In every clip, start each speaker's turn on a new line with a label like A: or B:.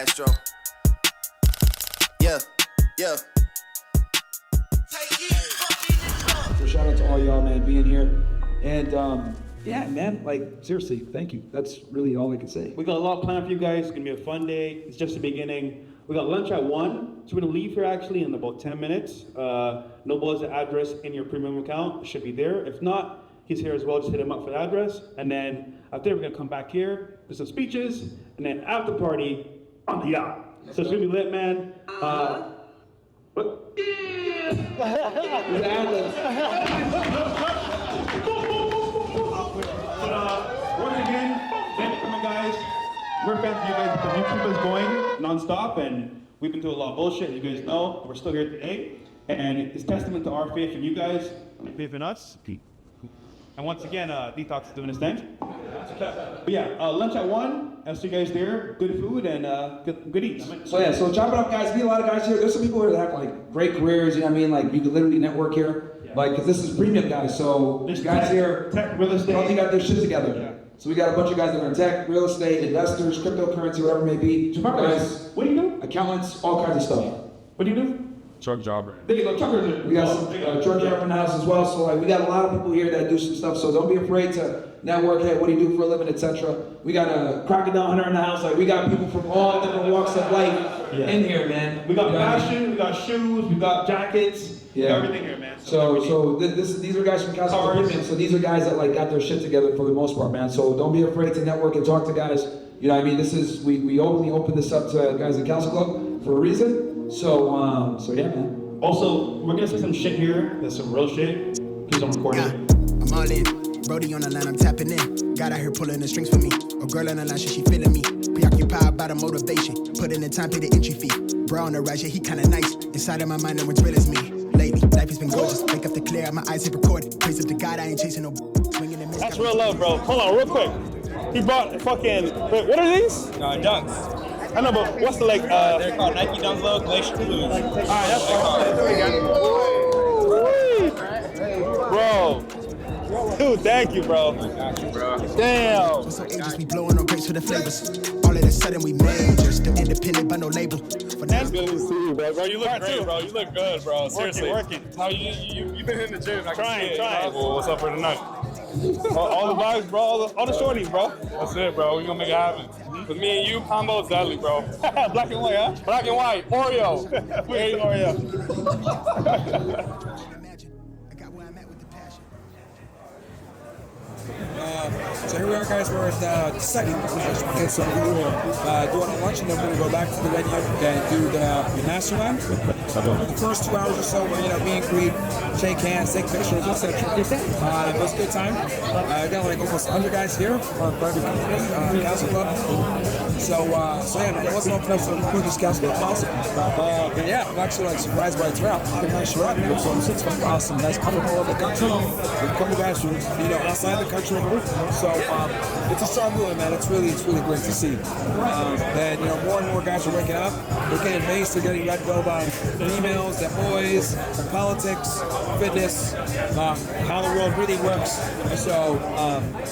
A: Castro. Yeah.
B: So shout out to all y'all, man, being here. And yeah, man, like seriously, thank you. That's really all I can say.
C: We got a lot planned for you guys. It's gonna be a fun day. It's just the beginning. We got lunch at 1, so we're gonna leave here actually in about 10 minutes. Noble's address in your premium account should be there. If not, he's here as well. Just hit him up for the address. And then after we're gonna come back here, do some speeches, and then after party on the yacht. So it's gonna be lit, man. What? Once again, thank you for my guys. We're fans of you guys because you keep us going non-stop, and we've been through a lot of bullshit. You guys know we're still here today, and it's testament to our faith in you guys, faith in us. And once again, Detox is doing his thing. But yeah, lunch at 1. I'll see you guys there. Good food and good eats.
B: So yeah, so chop it up, guys. Be a lot of guys here. There's some people here that have like great careers. You know what I mean? Like you could literally network here. Like, because this is premium, guys. So there's guys here.
C: Tech, real estate.
B: They got their shit together.
C: Yeah.
B: So we got a bunch of guys that are in tech, real estate, investors, cryptocurrency, whatever it may be.
C: Guys, what do you do?
B: Accountants, all kinds of stuff.
C: What do you do?
D: Truck jobber.
C: There you go, truckers.
B: We got some truck driver in the house as well. So like we got a lot of people here that do some stuff. So don't be afraid to network. Hey, what do you do for a living, etc. We got a crocodile hunter in the house. Like we got people from all different walks of life in here, man.
C: We got fashion, we got shoes, we got jackets. We got everything here, man.
B: So these are guys from Castle Premium. So these are guys that like got their shit together for the most part, man. So don't be afraid to network and talk to guys. You know what I mean? This is we only open this up to guys at Castle Club for a reason. So yeah, man.
C: Also, we're gonna say some shit here. That's some real shit. Please don't record it.
E: I'm all in. Brody on the line, I'm tapping in. God out here pulling the strings for me. A girl on the line, she feeling me. Preoccupied by the motivation. Put in the time, pay the entry fee. Bro on the rise, yeah, he kinda nice. Inside of my mind, no one's real as me. Lately, life has been gorgeous. Wake up to clear, my eyes hit recorded. Praise up to God, I ain't chasing no swinging and miss.
F: That's real love, bro. Hold on, real quick. He brought fucking, wait, what are these?
D: Dunks.
F: I know, but what's the like,
D: They're called Nike Dunk Low Glacier Blues.
F: Alright, that's bro. Dude, thank you, bro.
D: Got you, bro.
F: Damn.
E: So angels, we blowing on grapes for the flavors. All of a sudden we major, still independent by no label. For now,
F: It's good to see you, bro. You look great, bro. You look good, bro. Seriously.
D: Working.
F: How you been in the gym?
D: Trying.
F: Well, what's up for tonight? all the vibes, bro. All the shorties, bro.
D: That's it, bro. We gonna make it happen. Cause me and you, combo is deadly, bro.
F: Black and white, huh?
D: Black and white, Oreo.
F: There you go, yeah.
E: imagine, I got where I'm at with the passion.
G: So here we are, guys. We're at the second. Okay, so we're doing a lunch, and then we're gonna go back to the venue and do the mastermind. The first 2 hours or so, we're meet and greet, shake hands, take pictures, etc. It was a good time. I got like almost 100 guys here on private company, Castle Club. So yeah, man, it wasn't open up to the quickest Castle Club possible. And yeah, I'm actually like surprised by the turnout. It's nice show up, man. So it's fucking awesome. Guys coming all over the country. We've come to guys from outside the country. So it's a strong movement, man. It's really great to see. And more and more guys are waking up. They're getting amazed. They're getting let go by emails, their boys, politics, fitness, how the world really works. So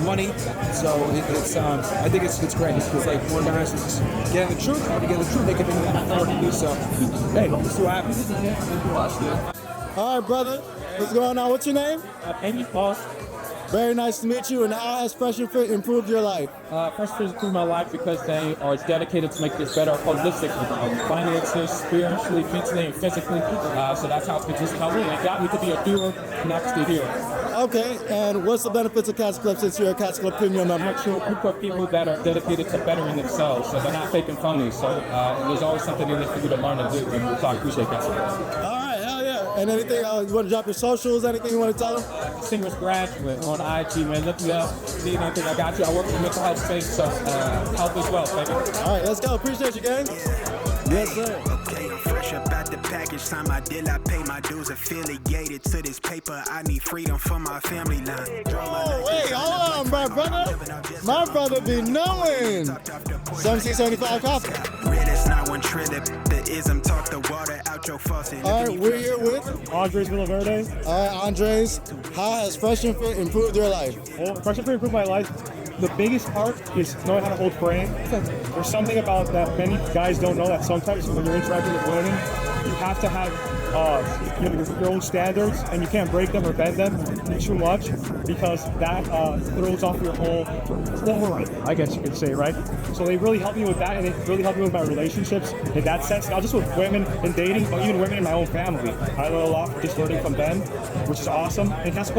G: money. So it's I think it's great because like more guys are just getting the truth. How to get the truth, they can afford to do so. Hey, let's see what happens.
H: All right, brother. What's going on? What's your name?
I: Amy Paul.
H: Very nice to meet you. And how has FreshandFit improved your life?
I: FreshandFit improved my life because they are dedicated to make this better holistically. Finances, spiritually, mentally, and physically. So that's how it's just come in. It got me to be a doer, not just a hero.
H: Okay, and what's the benefits of Castle Club since you're a Castle Club Premium member?
I: Actual group of people that are dedicated to bettering themselves, so they're not fake and phony. So there's always something in it for you to learn and do. So I appreciate Castle Club.
H: All right, hell yeah. And anything, you want to drop your socials, anything you want to tell them?
I: Distinguished graduate on IG, man. Look me up. Need anything, I got you. I work in the mental health space, so health is wealth, baby.
H: All right, let's go. Appreciate you, gang. Yes, sir.
E: Okay, I'm fresh up out the package. Time I did, I pay my dues. Affiliated to this paper. I need freedom for my family line.
H: Oh, wait, hold on, my brother. My brother be knowing. 1775 coffee.
E: It's not one trillion. The ism talk the water out your faucet.
H: All right, we're here with
J: Andres Villaverde.
H: All right, Andres. How has FreshandFit improved your life?
J: Well, FreshandFit improved my life
F: the biggest part is knowing how to hold frame. There's something about that many guys don't know, that sometimes when you're interacting with women, you have to have your own standards, and you can't break them or bend them too much, because that throws off your whole aura, I guess you could say, right? So they really help me with that, and they really help me with my relationships in that sense, not just with women in dating, but even women in my own family. I learn a lot from just learning from them, which is awesome. And Castle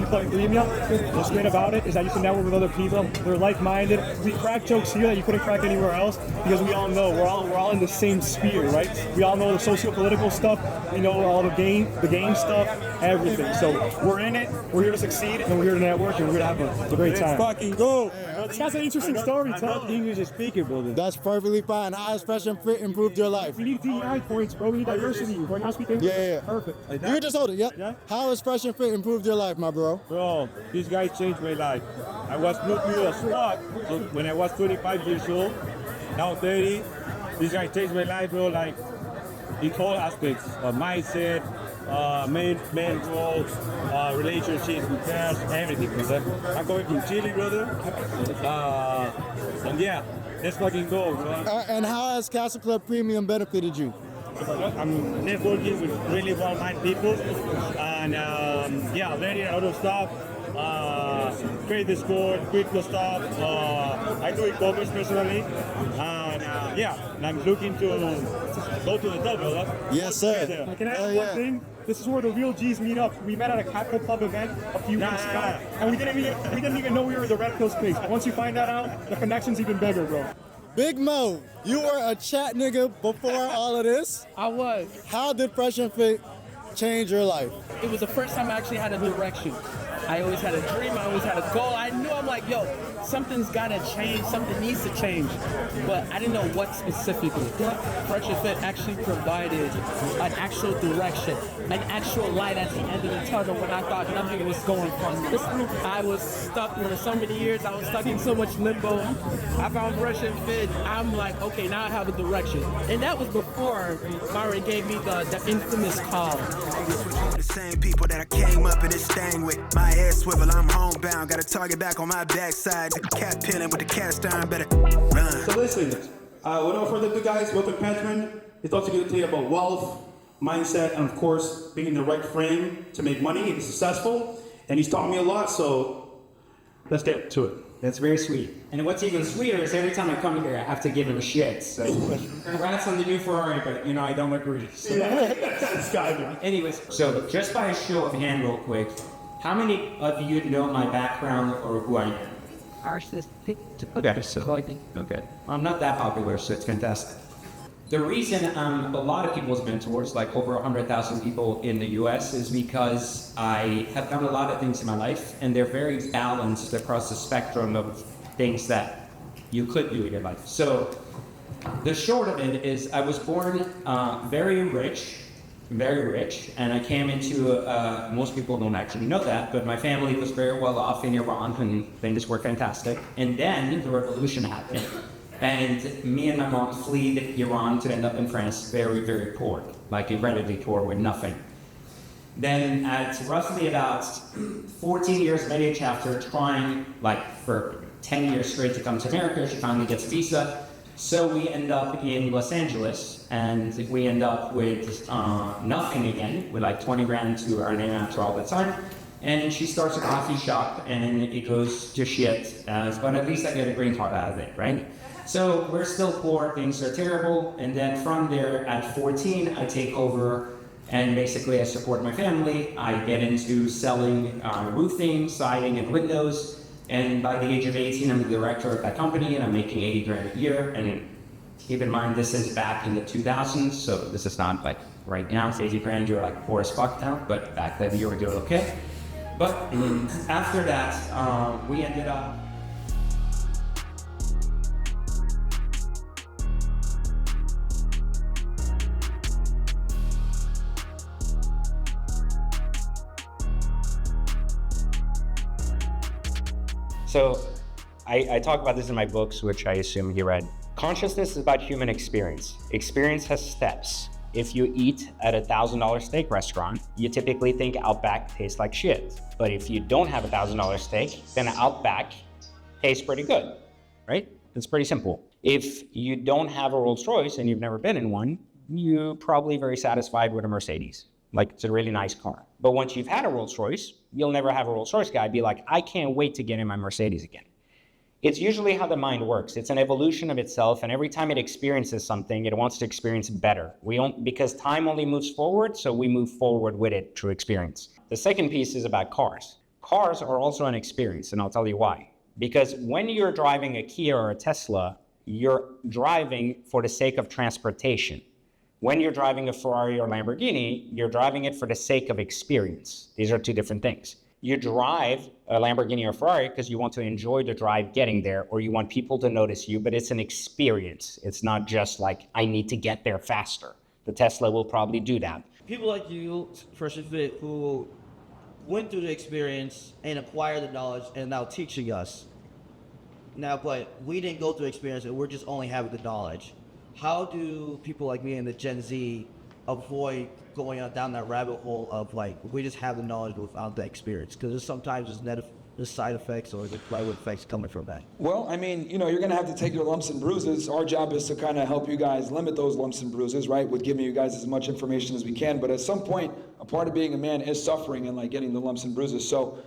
F: Club Premium, what's great about it is that you can network with other people. They're like-minded. We crack jokes here that you couldn't crack anywhere else, because we all know we're all in the same sphere, right? We all know the socio-political stuff. We know all the game stuff, everything. So we're in it. We're here to succeed, and we're here to network, and we're here to have a great time.
G: Fucking go.
F: This guy's an interesting story. Tell
G: English speaker, brother.
H: That's perfectly fine. How has FreshandFit improved your life?
F: We need DEI points, bro. We need diversity. We're not speaking English.
H: Yeah.
F: Perfect.
H: You can just hold it, yep.
F: Yeah.
H: How has FreshandFit improved your life, my bro?
G: Bro, this guy changed my life. I was blue as fuck when I was 25 years old. Now 30. This guy changed my life, bro. Like, in all aspects, mindset, man goals, relationships, repairs, everything, brother. I'm going from Chile, brother. And yeah, let's fucking go, bro.
H: And how has Castle Club Premium benefited you?
G: I'm networking with really well-minded people, and yeah, learning a lot of stuff. Create Discord, crypto stuff. I do e-commerce personally, and yeah, and I'm looking to go to the top, brother.
H: Yes, sir.
F: Can I add one thing? This is where the real G's meet up. We met at a Capital Club event a few weeks back, and we didn't even know we were the Red Pill space. But once you find that out, the connection's even bigger, bro.
H: Big Mo, you were a chat nigga before all of this.
A: I was.
H: How did FreshandFit change your life?
A: It was the first time I actually had a direction. I always had a dream, I always had a goal. I knew, I'm like, yo, something's gotta change, something needs to change. But I didn't know what specifically. FreshandFit actually provided an actual direction, an actual light at the end of the tunnel when I thought nothing was going from me. I was stuck for so many years, I was stuck in so much limbo. I found FreshandFit, I'm like, okay, now I have a direction. And that was before Myron gave me the infamous call.
E: The same people that I came up in this thing with. My head swivel, I'm homebound. Got a target back on my backside. Cat pinning with the cast iron, better run.
C: So listen, without further ado, guys, welcome Benjamin. He's also going to tell you about wealth, mindset, and of course, being in the right frame to make money and be successful. And he's taught me a lot, so let's get to it.
J: That's very sweet. And what's even sweeter is every time I come here, I have to give him a shit. So congrats on the new Ferrari, but you know, I don't agree. So. Anyways, so just by a show of hand real quick, how many of you know my background or who I am? Okay, so okay. I'm not that popular, so it's fantastic. The reason I'm a lot of people's mentors, like over 100,000 people in the US, is because I have done a lot of things in my life, and they're very balanced across the spectrum of things that you could do in your life. So the short of it is I was born very rich, and I came into, most people don't actually know that, but my family was very well off in Iran, and things were fantastic. And then the revolution happened. And me and my mom fled Iran to end up in France very, very poor, like incredibly poor with nothing. Then at roughly about 14 years of age, after trying like for 10 years straight to come to America, she finally gets a visa. So we end up in Los Angeles, and we end up with nothing again, with like 20 grand to our name after all that time. And she starts a coffee shop, and it goes to shit, but at least I get a green card out of it, right? So we're still poor, things are terrible, and then from there, at 14, I take over, and basically I support my family. I get into selling roofing, siding, and windows, and by the age of 18, I'm the director of that company, and I'm making 80 grand a year, and keep in mind, this is back in the 2000s, so this is not like right now, 80 grand, you're like poor as fuck now, but back then you were doing okay. But after that, we ended up So I talk about this in my books, which I assume you read. Consciousness is about human experience. Experience has steps. If you eat at a $1,000 steak restaurant, you typically think Outback tastes like shit. But if you don't have a $1,000 steak, then Outback
K: tastes pretty good, right? It's pretty simple. If you don't have a Rolls Royce and you've never been in one, you're probably very satisfied with a Mercedes. Like, it's a really nice car. But once you've had a Rolls Royce, you'll never have a Rolls Royce guy be like, I can't wait to get in my Mercedes again. It's usually how the mind works. It's an evolution of itself, and every time it experiences something, it wants to experience better. Because time only moves forward, so we move forward with it through experience. The second piece is about cars. Cars are also an experience, and I'll tell you why. Because when you're driving a Kia or a Tesla, you're driving for the sake of transportation. When you're driving a Ferrari or Lamborghini, you're driving it for the sake of experience. These are two different things. You drive a Lamborghini or Ferrari because you want to enjoy the drive getting there, or you want people to notice you, but it's an experience. It's not just like, I need to get there faster. The Tesla will probably do that.
L: People like you, FreshandFit, who went through the experience and acquired the knowledge and now teaching us. Now, but we didn't go through the experience and we're just only having the knowledge. How do people like me and the Gen Z avoid going down that rabbit hole of like, we just have the knowledge without the experience? Because sometimes there's side effects or the plywood effects coming from that.
B: Well, I mean, you're going to have to take your lumps and bruises. Our job is to kind of help you guys limit those lumps and bruises, right? With giving you guys as much information as we can. But at some point, a part of being a man is suffering and like getting the lumps and bruises. So,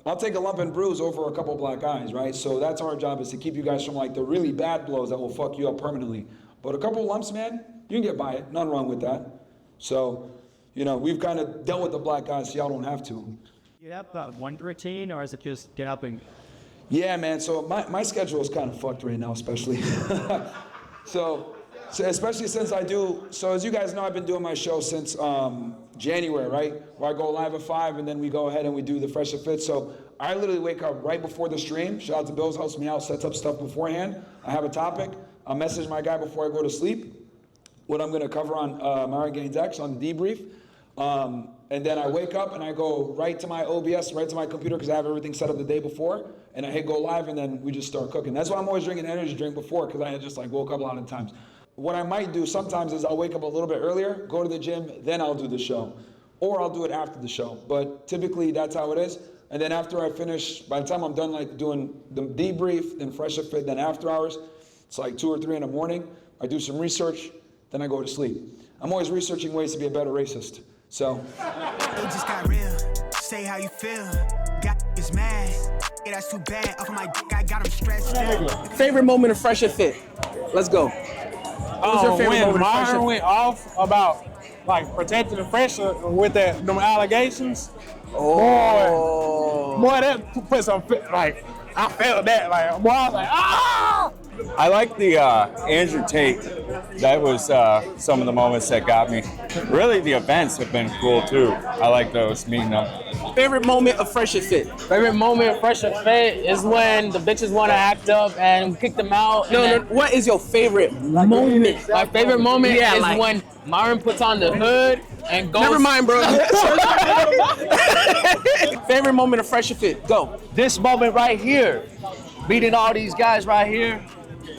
B: I'll take a lump and bruise over a couple black eyes, right? So that's our job, is to keep you guys from like the really bad blows that will fuck you up permanently. But a couple lumps, man, you can get by it. Nothing wrong with that. So, we've kind of dealt with the black guys, so y'all don't have to.
L: You have one routine, or is it just get up and...
B: Yeah, man, so my schedule is kind of fucked right now, especially. So especially since as you guys know, I've been doing my show since January, right? Where I go live at 5 and then we go ahead and we do the FreshandFit. So I literally wake up right before the stream. Shout out to Bill's, helps me out, sets up stuff beforehand. I have a topic. I'll message my guy before I go to sleep what I'm gonna cover on Myron Getting Decks on the debrief. And then I wake up and I go right to my OBS, right to my computer, because I have everything set up the day before, and I hit go live, and then we just start cooking. That's why I'm always drinking an energy drink before, because I had just like woke up a lot of times. What I might do sometimes is I'll wake up a little bit earlier, go to the gym, then I'll do the show. Or I'll do it after the show. But typically that's how it is. And then after I finish, by the time I'm done like doing the debrief, then FreshandFit, then after hours, it's like 2 or 3 in the morning. I do some research, then I go to sleep. I'm always researching ways to be a better racist. So.
E: It just got real. Say how you feel. Got is mad. Yeah, that's too bad. Off of my dick, I got him stressed out.
A: Favorite moment of FreshandFit? Let's go.
D: When Myron went off about like protecting the fresher with them allegations. Boy, that put some, like, I felt that, like, boy, I was like, ah!
M: I like the Andrew Tate. That was some of the moments that got me. Really, the events have been cool too. I like those, meeting them.
A: Favorite moment of FreshandFit?
N: Favorite moment of FreshandFit is when the bitches want to act up and we kick them out.
A: No, what is your favorite moment?
N: My favorite moment is when Myron puts on the hood and goes.
A: Never mind, bro. Favorite moment of FreshandFit? Go.
N: This moment right here, beating all these guys right here.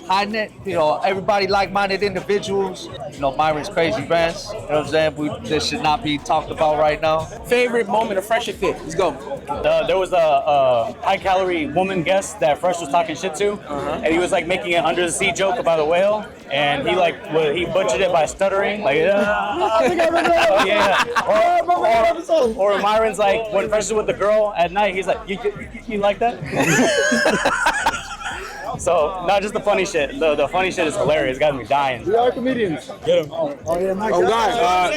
N: High net, everybody like-minded individuals. Myron's crazy bands. You know what I'm saying? This should not be talked about right now.
A: Favorite moment of FreshandFit? Let's go.
O: There was a high-calorie woman guest that Fresh was talking shit to, and he was like making an under-the-sea joke about a whale, and he butchered it by stuttering, like, I think I remember that. Or Myron's like, when Fresh is with the girl at night, he's like, you like that? So, not just the funny shit. The funny shit is hilarious. It got me dying.
F: We are comedians.
O: Get him.
F: Oh, yeah, Mike.
D: Oh, God.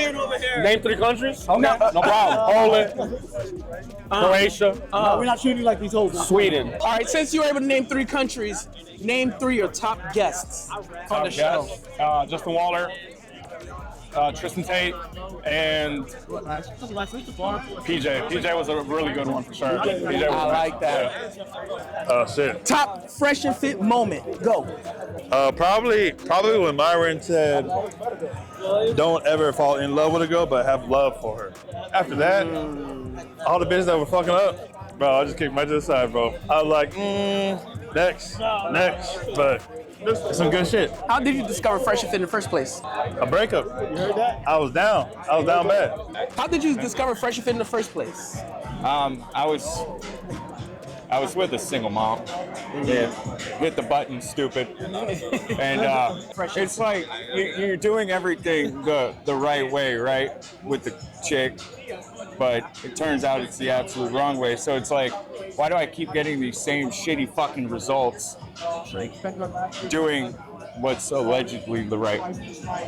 D: Name 3 countries. Okay. No problem. Poland, Croatia.
F: We're not shooting like these hoes.
D: Sweden.
A: All right, since you were able to name 3 countries, name 3 of your top guests on the show.
D: Justin Waller, Tristan Tate, and PJ. PJ was a really good one for sure. PJ was
A: I like that.
P: Shit.
A: Top FreshandFit moment. Go.
P: Probably when Myron said, "Don't ever fall in love with a girl, but have love for her." After that, all the bitches that were fucking up, bro, I just kicked my to the side, bro. I was like, next, but. Some good shit.
A: How did you discover FreshandFit in the first place?
P: A breakup. You heard that? I was down bad.
A: How did you discover FreshandFit in the first place?
M: I was I was with a single mom. Yeah, hit the button, stupid. And it's like you're doing everything the right way, right, with the chick, but it turns out it's the absolute wrong way. So it's like, why do I keep getting these same shitty fucking results doing what's allegedly the right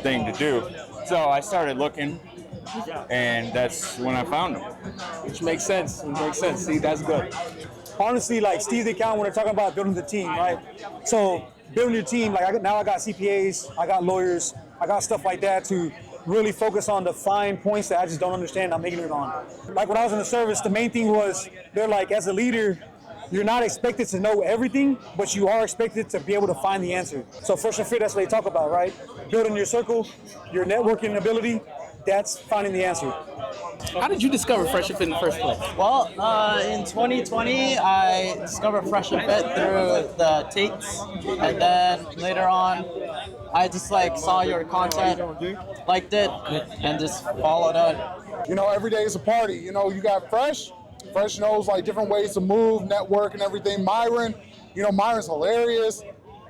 M: thing to do? So I started looking, and that's when I found them.
Q: Which makes sense. It makes sense. See, that's good. Honestly, like Steve's account, when we're talking about building the team, right? So building your team, like now I got CPAs, I got lawyers, I got stuff like that to really focus on the fine points that I just don't understand. I'm ignorant on. Like when I was in the service, the main thing was they're like, as a leader, you're not expected to know everything, but you are expected to be able to find the answer. So FreshandFit, that's what they talk about, right? Building your circle, your networking ability, that's finding the answer.
A: How did you discover FreshandFit in the first place?
R: Well, in 2020, I discovered FreshandFit through the takes, and then later on, I just like saw your content, liked it, and just followed it.
S: You know, every day is a party. You know, you got Fresh. Fresh knows like different ways to move, network, and everything. Myron, you know, Myron's hilarious.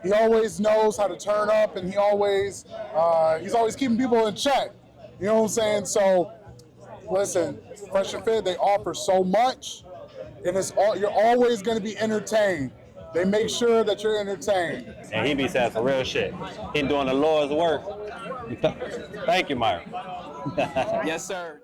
S: He always knows how to turn up, and he's always keeping people in check. You know what I'm saying? So, listen, FreshandFit, they offer so much, and you're always going to be entertained. They make sure that you're entertained.
T: And he be saying some real shit. He doing the Lord's work. Thank you, Myron.
A: Yes, sir.